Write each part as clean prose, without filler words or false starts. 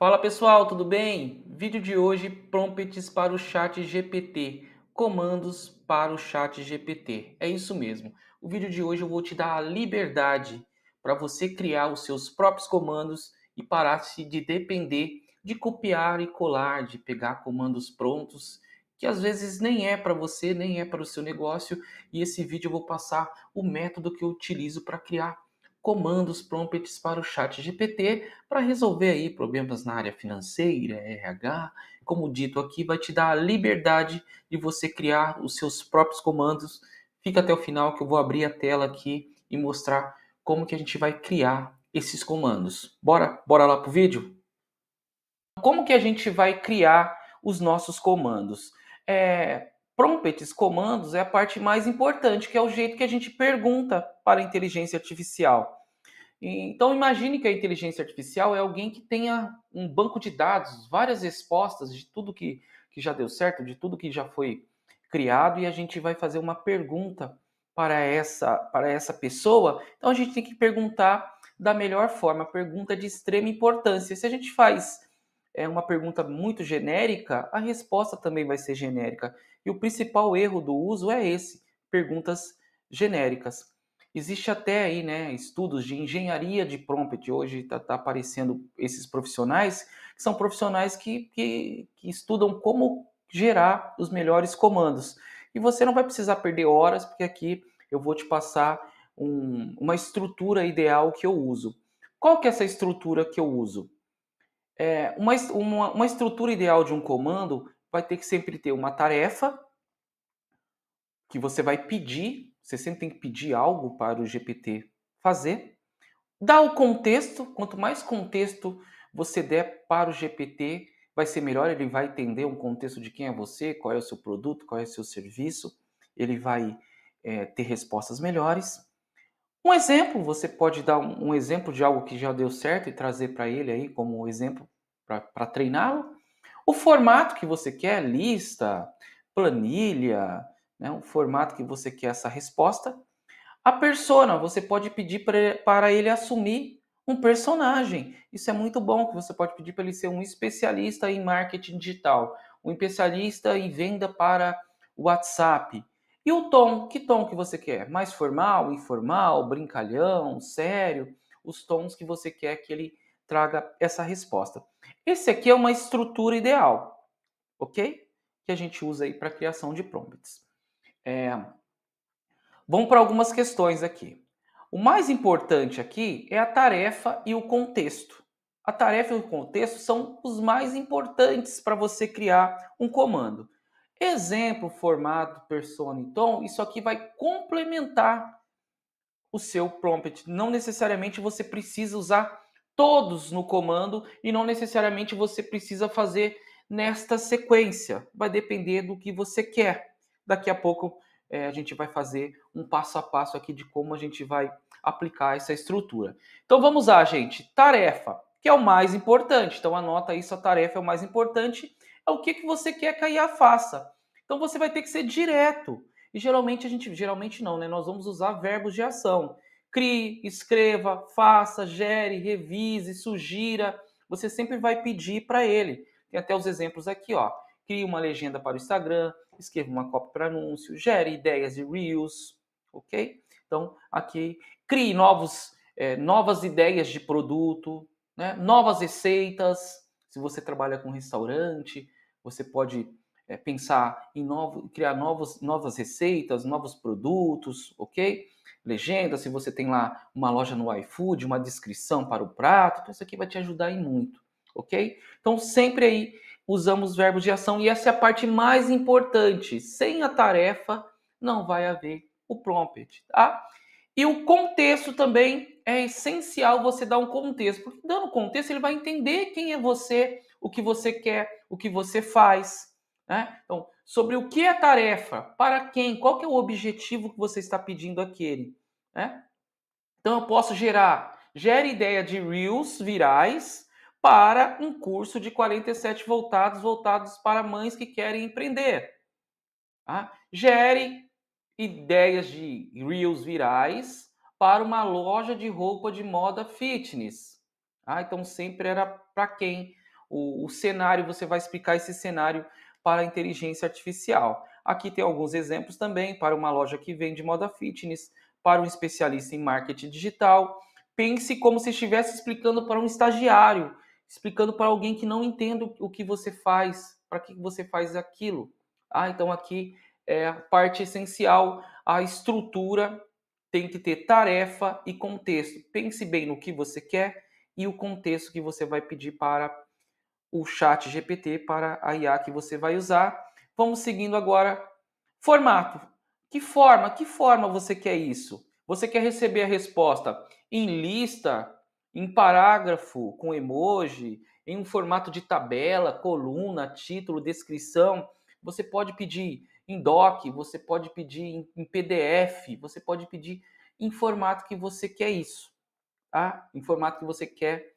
Fala pessoal, tudo bem? Vídeo de hoje, prompts para o chat GPT, comandos para o chat GPT. É isso mesmo. O vídeo de hoje eu vou te dar a liberdade para você criar os seus próprios comandos e parar-se de depender de copiar e colar, de pegar comandos prontos, que às vezes nem é para você, nem é para o seu negócio. E esse vídeo eu vou passar o método que eu utilizo para criar comandos, prompts para o chat GPT para resolver aí problemas na área financeira, RH. Como dito aqui, vai te dar a liberdade de você criar os seus próprios comandos. Fica até o final que eu vou abrir a tela aqui e mostrar como que a gente vai criar esses comandos. Bora lá pro vídeo? Como que a gente vai criar os nossos comandos? Prompts, comandos, é a parte mais importante, que é o jeito que a gente pergunta para a inteligência artificial. Então imagine que a inteligência artificial é alguém que tenha um banco de dados, várias respostas de tudo que já deu certo, de tudo que já foi criado, e a gente vai fazer uma pergunta para essa pessoa. Então a gente tem que perguntar da melhor forma, pergunta de extrema importância. Se a gente faz uma pergunta muito genérica, a resposta também vai ser genérica. E o principal erro do uso é esse, perguntas genéricas. Existe até aí, né, estudos de engenharia de prompt. Hoje está aparecendo esses profissionais, que são profissionais que estudam como gerar os melhores comandos. E você não vai precisar perder horas, porque aqui eu vou te passar uma estrutura ideal que eu uso. Qual que é essa estrutura que eu uso? Uma estrutura ideal de um comando vai ter que sempre ter uma tarefa que você vai pedir, você sempre tem que pedir algo para o GPT fazer. Dá o contexto, quanto mais contexto você der para o GPT, vai ser melhor, ele vai entender um contexto de quem é você, qual é o seu produto, qual é o seu serviço, ele vai ter respostas melhores. Um exemplo, você pode dar um exemplo de algo que já deu certo e trazer para ele aí como exemplo para treiná-lo. O formato que você quer, lista, planilha, né, o formato que você quer essa resposta. A persona, você pode pedir para ele assumir um personagem. Isso é muito bom, que você pode pedir para ele ser um especialista em marketing digital, um especialista em venda para o WhatsApp. E o tom, que tom que você quer? Mais formal, informal, brincalhão, sério? Os tons que você quer que ele traga essa resposta. Esse aqui é uma estrutura ideal, ok? Que a gente usa aí para a criação de prompts. Vamos para algumas questões aqui. O mais importante aqui é a tarefa e o contexto. A tarefa e o contexto são os mais importantes para você criar um comando. Exemplo, formato, persona e tom, isso aqui vai complementar o seu prompt. Não necessariamente você precisa usar todos no comando e não necessariamente você precisa fazer nesta sequência. Vai depender do que você quer. Daqui a pouco a gente vai fazer um passo a passo aqui de como a gente vai aplicar essa estrutura. Então vamos lá, gente. Tarefa, que é o mais importante. Então anota isso, a tarefa é o mais importante. É o que você quer que a IA faça. Então você vai ter que ser direto. E geralmente não, né? Nós vamos usar verbos de ação. Crie, escreva, faça, gere, revise, sugira. Você sempre vai pedir para ele. Tem até os exemplos aqui, ó. Crie uma legenda para o Instagram, escreva uma copy para anúncio, gere ideias de Reels, ok? Então, aqui, crie novas ideias de produto, né? Novas receitas. Se você trabalha com restaurante, você pode pensar em criar novas receitas, novos produtos, ok? Legenda, se você tem lá uma loja no iFood, uma descrição para o prato, então isso aqui vai te ajudar em muito, ok? Então sempre aí usamos verbos de ação e essa é a parte mais importante. Sem a tarefa não vai haver o prompt, tá? E o contexto também é essencial você dar um contexto, porque dando contexto ele vai entender quem é você, o que você quer, o que você faz, né? Então, sobre o que é tarefa, para quem, qual que é o objetivo que você está pedindo àquele, né? Então eu posso gere ideia de Reels virais para um curso de 47 voltados para mães que querem empreender. Tá? Gere ideias de Reels virais para uma loja de roupa de moda fitness. Então sempre era para quem? o cenário, você vai explicar esse cenário para a inteligência artificial. Aqui tem alguns exemplos também para uma loja que vende moda fitness, para um especialista em marketing digital. Pense como se estivesse explicando para um estagiário, explicando para alguém que não entende o que você faz, para que você faz aquilo. Então aqui é a parte essencial, a estrutura tem que ter tarefa e contexto. Pense bem no que você quer e o contexto que você vai pedir para o chat GPT, para a IA que você vai usar. Vamos seguindo agora. Formato. Que forma você quer isso? Você quer receber a resposta em lista, em parágrafo, com emoji, em um formato de tabela, coluna, título, descrição? Você pode pedir em doc, você pode pedir em PDF, você pode pedir em formato que você quer isso, tá? Em formato que você quer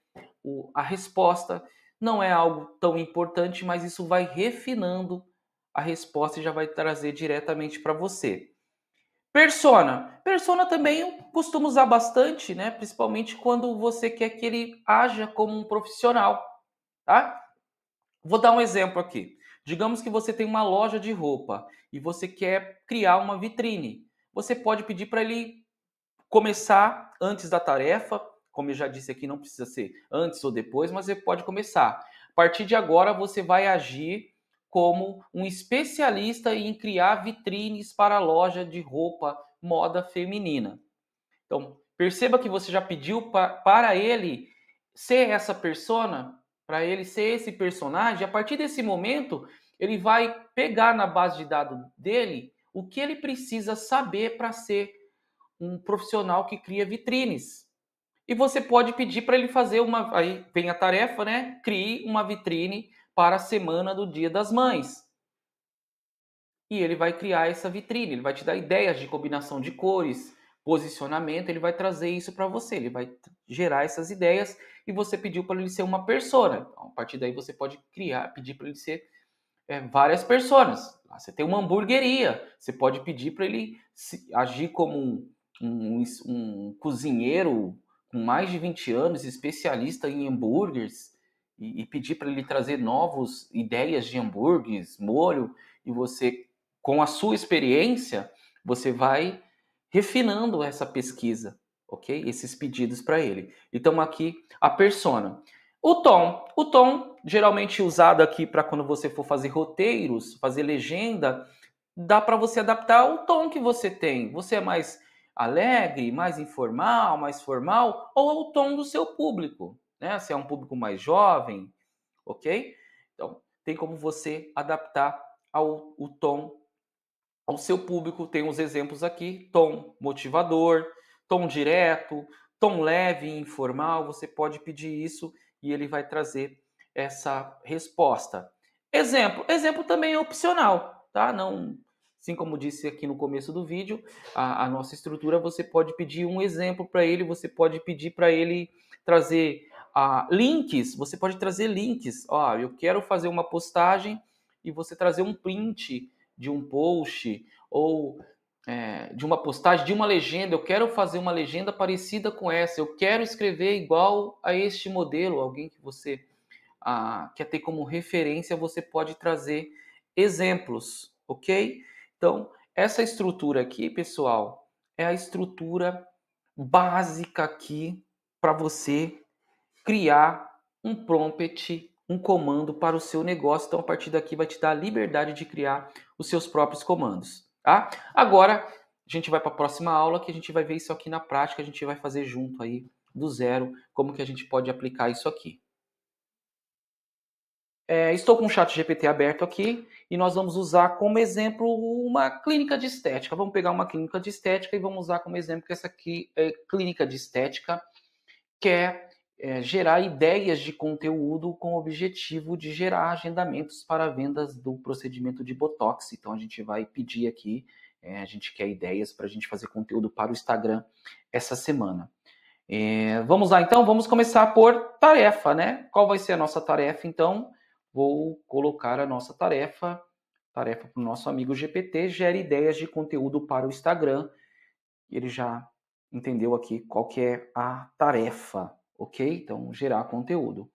a resposta. Não é algo tão importante, mas isso vai refinando a resposta e já vai trazer diretamente para você. Persona. Persona também eu costumo usar bastante, né? Principalmente quando você quer que ele haja como um profissional, tá? Vou dar um exemplo aqui. Digamos que você tem uma loja de roupa e você quer criar uma vitrine. Você pode pedir para ele começar antes da tarefa, como eu já disse aqui, não precisa ser antes ou depois, mas você pode começar. A partir de agora, você vai agir como um especialista em criar vitrines para a loja de roupa moda feminina. Então, perceba que você já pediu para ele ser essa persona, para ele ser esse personagem. A partir desse momento, ele vai pegar na base de dados dele o que ele precisa saber para ser um profissional que cria vitrines. E você pode pedir para ele fazer uma. Aí vem a tarefa, né? Crie uma vitrine para a semana do Dia das Mães. E ele vai criar essa vitrine, ele vai te dar ideias de combinação de cores, posicionamento, ele vai trazer isso para você, ele vai gerar essas ideias e você pediu para ele ser uma persona. Então, a partir daí você pode criar, pedir para ele ser várias personas. Você tem uma hamburgueria, você pode pedir para ele agir como um cozinheiro com mais de 20 anos, especialista em hambúrgueres, e pedir para ele trazer novas ideias de hambúrgueres, molho, e você, com a sua experiência, você vai refinando essa pesquisa, ok? Esses pedidos para ele. Então aqui a persona. O tom geralmente usado aqui para quando você for fazer roteiros, fazer legenda, dá para você adaptar o tom que você tem. Você é mais alegre, mais informal, mais formal, ou ao tom do seu público, né? Se é um público mais jovem, ok? Então, tem como você adaptar o tom ao seu público. Tem uns exemplos aqui: tom motivador, tom direto, tom leve e informal. Você pode pedir isso e ele vai trazer essa resposta. Exemplo também é opcional, tá? Não, assim como disse aqui no começo do vídeo, a nossa estrutura, você pode pedir um exemplo para ele, você pode pedir para ele trazer links, você pode trazer links. Ó, eu quero fazer uma postagem e você trazer um print de um post ou de uma postagem, de uma legenda. Eu quero fazer uma legenda parecida com essa. Eu quero escrever igual a este modelo. Alguém que você quer ter como referência, você pode trazer exemplos, ok? Então, essa estrutura aqui, pessoal, é a estrutura básica aqui para você criar um prompt, um comando para o seu negócio. Então, a partir daqui vai te dar a liberdade de criar os seus próprios comandos, tá? Agora, a gente vai para a próxima aula que a gente vai ver isso aqui na prática, a gente vai fazer junto aí do zero, como que a gente pode aplicar isso aqui. Estou com o chat GPT aberto aqui e nós vamos usar como exemplo uma clínica de estética. Vamos pegar uma clínica de estética e vamos usar como exemplo que essa aqui é clínica de estética, quer gerar ideias de conteúdo com o objetivo de gerar agendamentos para vendas do procedimento de Botox. Então a gente vai pedir aqui, a gente quer ideias para a gente fazer conteúdo para o Instagram essa semana. Vamos lá então, vamos começar por tarefa, né? Qual vai ser a nossa tarefa então? Vou colocar a nossa tarefa para o nosso amigo GPT, gere ideias de conteúdo para o Instagram. Ele já entendeu aqui qual que é a tarefa, ok? Então, gerar conteúdo.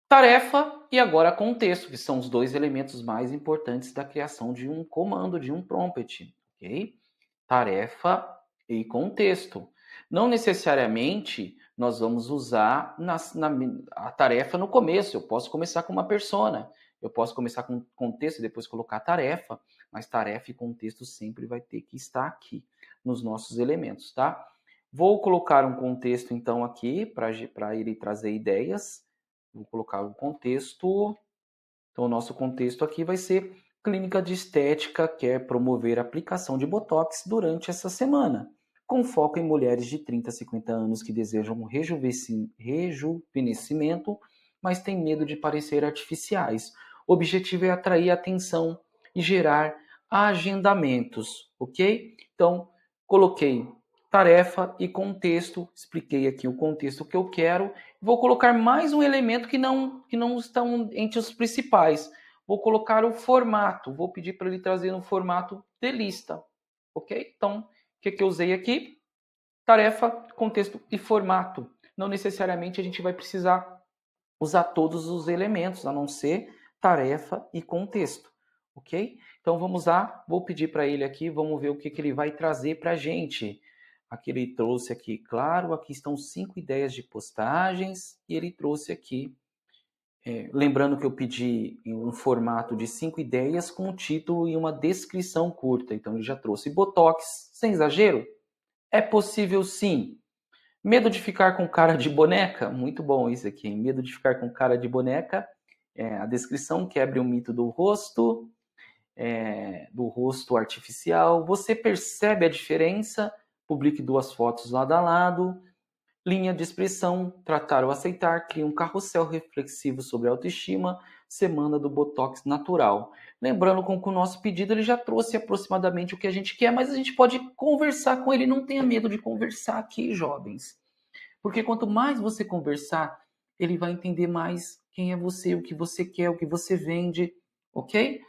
Tarefa e agora contexto, que são os dois elementos mais importantes da criação de um comando, de um prompt, ok? Tarefa e contexto. Não necessariamente nós vamos usar a tarefa no começo. Eu posso começar com uma persona, eu posso começar com contexto e depois colocar tarefa, mas tarefa e contexto sempre vai ter que estar aqui nos nossos elementos, tá? Vou colocar um contexto então aqui para ele trazer ideias. Vou colocar o contexto. Então, o nosso contexto aqui vai ser clínica de estética quer promover a aplicação de Botox durante essa semana, com foco em mulheres de 30 a 50 anos que desejam um rejuvenescimento, mas têm medo de parecer artificiais. O objetivo é atrair atenção e gerar agendamentos, ok? Então, coloquei tarefa e contexto, expliquei aqui o contexto que eu quero. Vou colocar mais um elemento que não estão entre os principais. Vou colocar o formato. Vou pedir para ele trazer um formato de lista. Ok? Então, o que eu usei aqui? Tarefa, contexto e formato. Não necessariamente a gente vai precisar usar todos os elementos, a não ser tarefa e contexto. Ok? Então, vamos lá. Vou pedir para ele aqui. Vamos ver o que ele vai trazer para a gente. Aqui ele trouxe aqui, claro, aqui estão 5 ideias de postagens e ele trouxe aqui, lembrando que eu pedi em um formato de 5 ideias com um título e uma descrição curta. Então ele já trouxe Botox, sem exagero? É possível sim. Medo de ficar com cara de boneca? Muito bom isso aqui, hein? Medo de ficar com cara de boneca. A descrição quebre o mito do rosto artificial. Você percebe a diferença? Publique 2 fotos lado a lado. Linha de expressão, tratar ou aceitar, cria um carrossel reflexivo sobre a autoestima, semana do Botox natural. Lembrando com que o nosso pedido ele já trouxe aproximadamente o que a gente quer, mas a gente pode conversar com ele. Não tenha medo de conversar aqui, jovens. Porque quanto mais você conversar, ele vai entender mais quem é você, o que você quer, o que você vende, ok?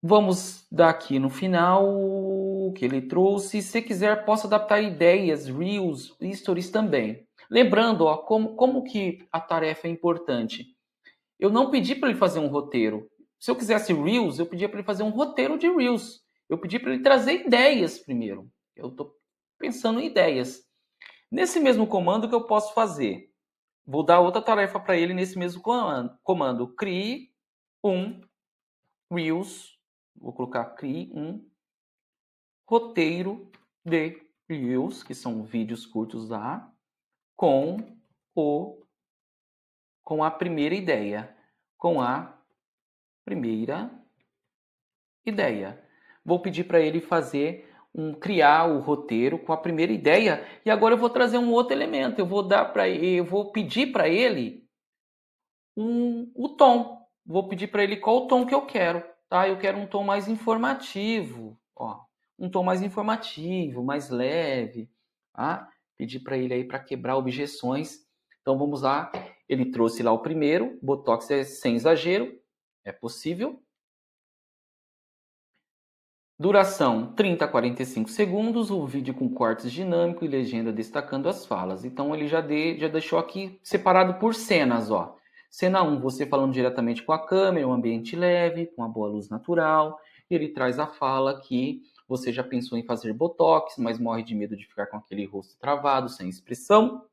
Vamos dar aqui no final o que ele trouxe. Se quiser, posso adaptar ideias, reels, stories também. Lembrando, ó, como que a tarefa é importante. Eu não pedi para ele fazer um roteiro. Se eu quisesse reels, eu pedia para ele fazer um roteiro de reels. Eu pedi para ele trazer ideias primeiro. Eu estou pensando em ideias. Nesse mesmo comando que eu posso fazer, vou dar outra tarefa para ele nesse mesmo comando. Crie um reels. Vou colocar crie um roteiro de Reels, que são vídeos curtos lá, com a primeira ideia. Com a primeira ideia. Vou pedir para ele criar o roteiro com a primeira ideia. E agora eu vou trazer um outro elemento. Eu vou pedir para ele o tom. Vou pedir para ele qual o tom que eu quero. Tá? Eu quero um tom mais informativo. Ó, um tom mais informativo, mais leve. Tá? Pedir para ele aí para quebrar objeções. Então vamos lá. Ele trouxe lá o primeiro. Botox é sem exagero. É possível. Duração 30 a 45 segundos, o vídeo com cortes dinâmico e legenda destacando as falas. Então ele já deixou aqui separado por cenas, ó. Cena 1, você falando diretamente com a câmera, um ambiente leve, com uma boa luz natural. Ele traz a fala que você já pensou em fazer botox, mas morre de medo de ficar com aquele rosto travado, sem expressão.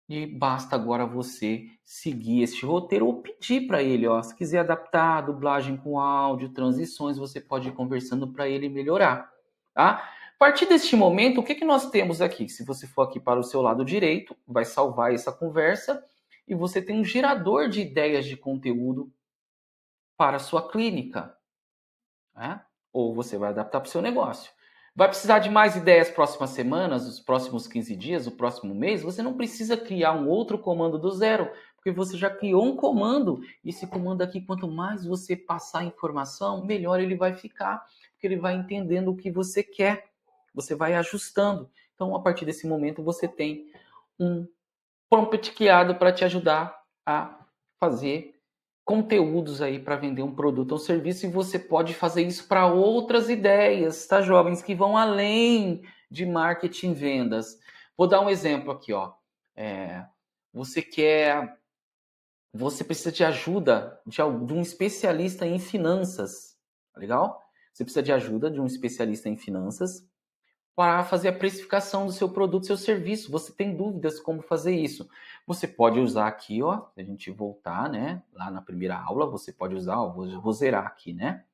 E basta agora você seguir este roteiro ou pedir para ele, ó, se quiser adaptar a dublagem com áudio, transições, você pode ir conversando para ele melhorar, tá? A partir deste momento, o que nós temos aqui? Se você for aqui para o seu lado direito, vai salvar essa conversa e você tem um gerador de ideias de conteúdo para a sua clínica, né? Ou você vai adaptar para o seu negócio. Vai precisar de mais ideias próximas semanas, os próximos 15 dias, o próximo mês? Você não precisa criar um outro comando do zero, porque você já criou um comando. E esse comando aqui, quanto mais você passar informação, melhor ele vai ficar, porque ele vai entendendo o que você quer. Você vai ajustando. Então, a partir desse momento, você tem um prompt criado para te ajudar a fazer conteúdos aí para vender um produto ou serviço, e você pode fazer isso para outras ideias, tá, jovens, que vão além de marketing e vendas. Vou dar um exemplo aqui, ó. Você quer você precisa de ajuda de um especialista em finanças, tá legal? Você precisa de ajuda de um especialista em finanças para fazer a precificação do seu produto, seu serviço. Você tem dúvidas como fazer isso? Você pode usar aqui, ó, se a gente voltar, né, lá na primeira aula, você pode usar, ó, vou zerar aqui, né?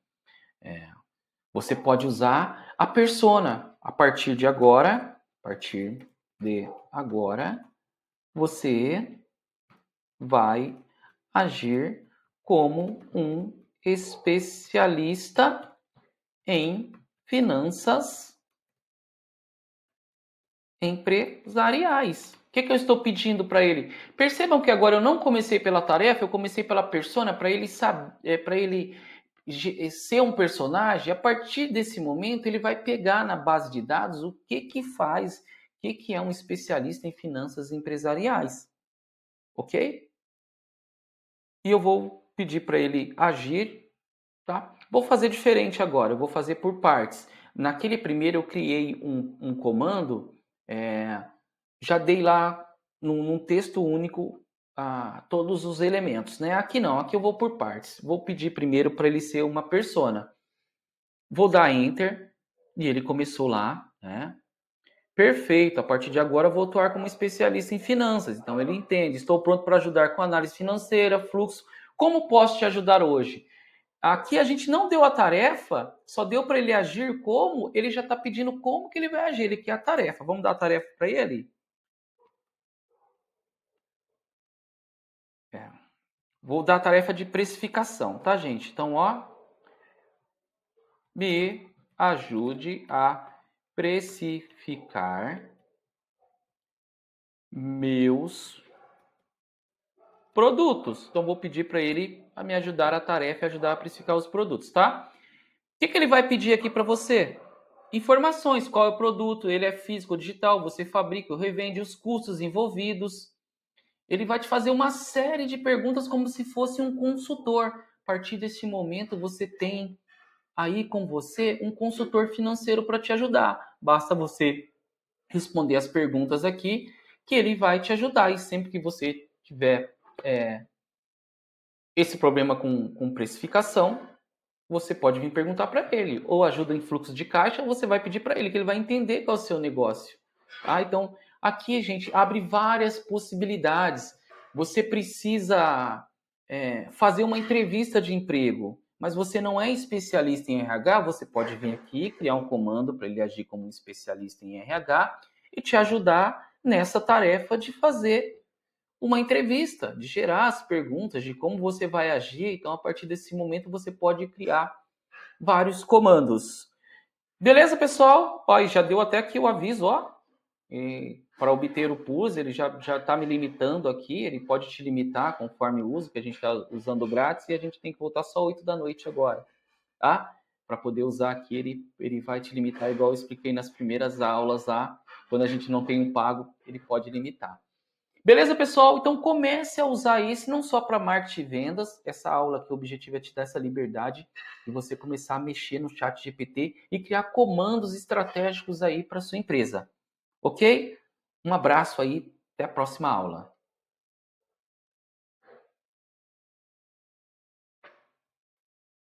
Você pode usar a persona. A partir de agora, você vai agir como um especialista em finanças empresariais. O que eu estou pedindo para ele? Percebam que agora eu não comecei pela tarefa, eu comecei pela persona para ele saber, para ele ser um personagem. A partir desse momento ele vai pegar na base de dados o que faz, o que é um especialista em finanças empresariais, ok? E eu vou pedir para ele agir, tá? Vou fazer diferente agora, eu vou fazer por partes. Naquele primeiro eu criei um comando, já dei lá num texto único todos os elementos, né? Aqui não, aqui eu vou por partes. Vou pedir primeiro para ele ser uma persona. Vou dar Enter e ele começou lá, né? Perfeito, a partir de agora eu vou atuar como especialista em finanças. Então ele entende, estou pronto para ajudar com análise financeira, fluxo. Como posso te ajudar hoje? Aqui a gente não deu a tarefa, só deu para ele agir como, ele já está pedindo como que ele vai agir, ele quer a tarefa. Vamos dar a tarefa para ele? Vou dar a tarefa de precificação, tá, gente? Então, ó, me ajude a precificar meus produtos. Então, vou pedir para ele a me ajudar a tarefa e ajudar a precificar os produtos, tá? O que ele vai pedir aqui para você? Informações, qual é o produto, ele é físico ou digital, você fabrica ou revende, os custos envolvidos. Ele vai te fazer uma série de perguntas como se fosse um consultor. A partir desse momento, você tem aí com você um consultor financeiro para te ajudar. Basta você responder as perguntas aqui que ele vai te ajudar. E sempre que você tiver esse problema com precificação, você pode vir perguntar para ele. Ou ajuda em fluxo de caixa, ou você vai pedir para ele, que ele vai entender qual é o seu negócio. Tá? Então, aqui, gente, abre várias possibilidades. Você precisa fazer uma entrevista de emprego, mas você não é especialista em RH, você pode vir aqui, criar um comando para ele agir como um especialista em RH e te ajudar nessa tarefa de fazer uma entrevista, de gerar as perguntas, de como você vai agir. Então, a partir desse momento, você pode criar vários comandos. Beleza, pessoal? Ó, já deu até aqui o aviso, ó. Para obter o PUS, ele já está me limitando aqui, ele pode te limitar conforme o uso, que a gente está usando grátis, e a gente tem que voltar só 8 da noite agora, tá? Para poder usar aqui, ele vai te limitar, igual eu expliquei nas primeiras aulas lá, quando a gente não tem um pago, ele pode limitar. Beleza, pessoal? Então comece a usar esse não só para marketing e vendas, essa aula que o objetivo é te dar essa liberdade de você começar a mexer no chat GPT e criar comandos estratégicos aí para sua empresa. Ok? Um abraço aí, até a próxima aula.